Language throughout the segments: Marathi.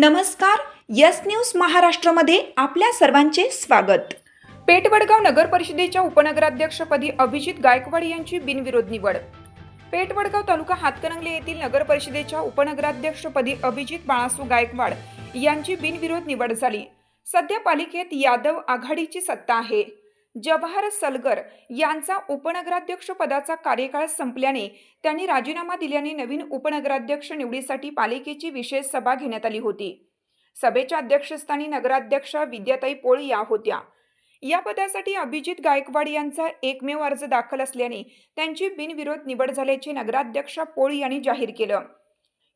नमस्कार, यस न्यूज महाराष्ट्रामध्ये आपल्या सर्वांचे स्वागत। पेठवडगाव नगर परिषदेच्या उपनगराध्यक्षपदी अभिजित गायकवाड यांची बिनविरोध निवड। पेठवडगाव तालुका हातकणंगले येथील नगर परिषदेच्या उपनगराध्यक्षपदी अभिजित बाळासू गायकवाड यांची बिनविरोध निवड झाली। सध्या पालिकेत यादव आघाडीची सत्ता आहे। जवाहर सलगर यांचा उपनगराध्यक्ष पदाचा कार्यकाळ संपल्याने त्यांनी राजीनामा दिल्याने नवीन उपनगराध्यक्ष निवडीसाठी पालिकेची विशेष सभा घेण्यात आली होती। सभेच्या अध्यक्षस्थानी नगराध्यक्ष विद्याताई पोळ या होत्या। या पदासाठी अभिजित गायकवाड यांचा एकमेव अर्ज दाखल असल्याने त्यांची बिनविरोध निवड झाल्याचे नगराध्यक्ष पोळ यांनी जाहीर केलं।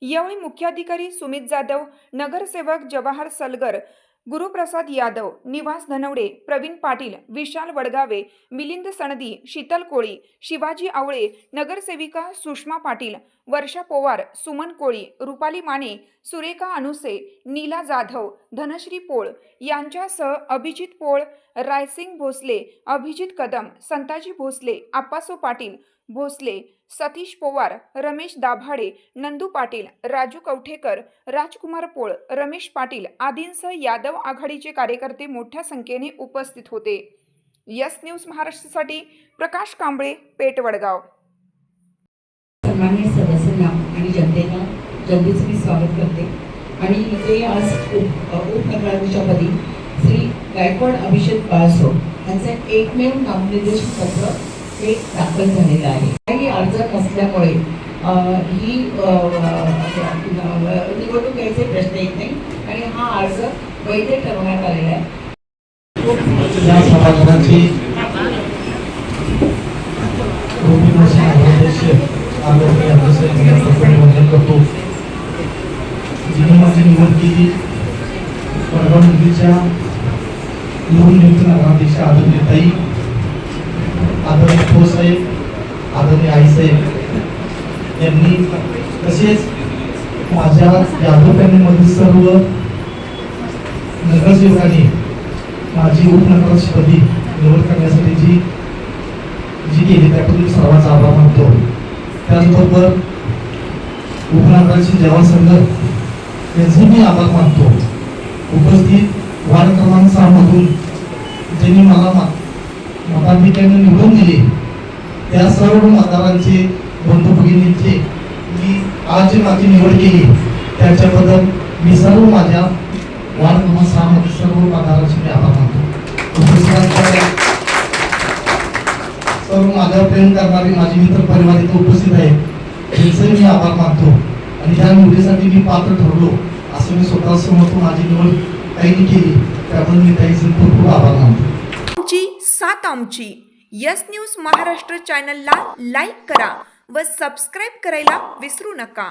यावेळी मुख्याधिकारी सुमित जाधव, नगरसेवक जवाहर सलगर, गुरुप्रसाद यादव, निवास धनवडे, प्रवीण पाटील, विशाल वडगावे, मिलिंद सनदी, शीतल कोळी, शिवाजी आवळे, नगरसेविका सुषमा पाटील, वर्षा पोवार, सुमन कोळी, रुपाली माने, सुरेखा अनुसे, नीला जाधव, धनश्री पोळ यांच्यासह अभिजित पोळ, रायसिंग भोसले, अभिजित कदम, संताजी भोसले, आप्पासो पाटील भोसले, सतीश पोवार, रमेश दाभाडे, नंदू पाटील, राजू कवठेकर, राजकुमार पोळ, रमेश पाटील आदींसह यादव आघाडीचे कार्यकर्ते मोठ्या संख्येने उपस्थित होते। यस न्यूज महाराष्ट्रासाठी प्रकाश कांबळे, पेठवडगाव। सन्माननीय सदस्यांना आणि जनतेचं मी स्वागत करते आणि इथे आज उपनगराध्यक्षपदी श्री गायकवाड अभिजित बाळासू यांचं एकमेव नामनिर्देशन पत्र हे दाखल झालेलं आहे। काही अर्ज नसल्यामुळे ही निवडणूक घ्यायचे प्रश्न येत नाही आणि हा अर्ज वैध ठरवण्यात आलेला आहे। या सभागृहाची करतो जिने माझी निवड केली वडगाव नगरीच्या नवनियुक्त नगराध्यक्ष आदरणीय ताई, आदरणीय भाऊ साहेब, आदरणीय आई साहेब यांनी, तसेच माझ्या यादव पॅनलमधील सर्व नगरसेवकांनी माझी उपनगराध्यक्षपदी निवड करण्यासाठी जी केली त्याबद्दल सर्वांचा आभार मानतो। त्याचबरोबर उपनगराध्यक्ष जवाहर सलगर यांचे मी आभार मानतो। उपस्थित वार्ड क्रमांक 6 मधून ज्यांनी मला मताधिक्याने निवडून दिले त्या सर्व मतदारांचे, बंधू भगिनींचे मी आज जी माझी निवड केली त्याच्याबद्दल मी सर्व माझ्या वार्ड क्रमांक 6 मधील सर्व मतदारांचे मी आभार मानतो। सर्व माझ्यावर प्रेम करणारे माझे मित्र परिवार इथे उपस्थित आहेत त्यांचे मी आभार मानतो आणि या निवडीसाठी मी पात्र ठरलो असं मी स्वतः समजतो। माझी निवड काही केली त्याबद्दल मी काही खूप आभार मानतो। आमची यस न्यूज महाराष्ट्र चॅनलला लाईक करा व सबस्क्राईब करायला विसरू नका।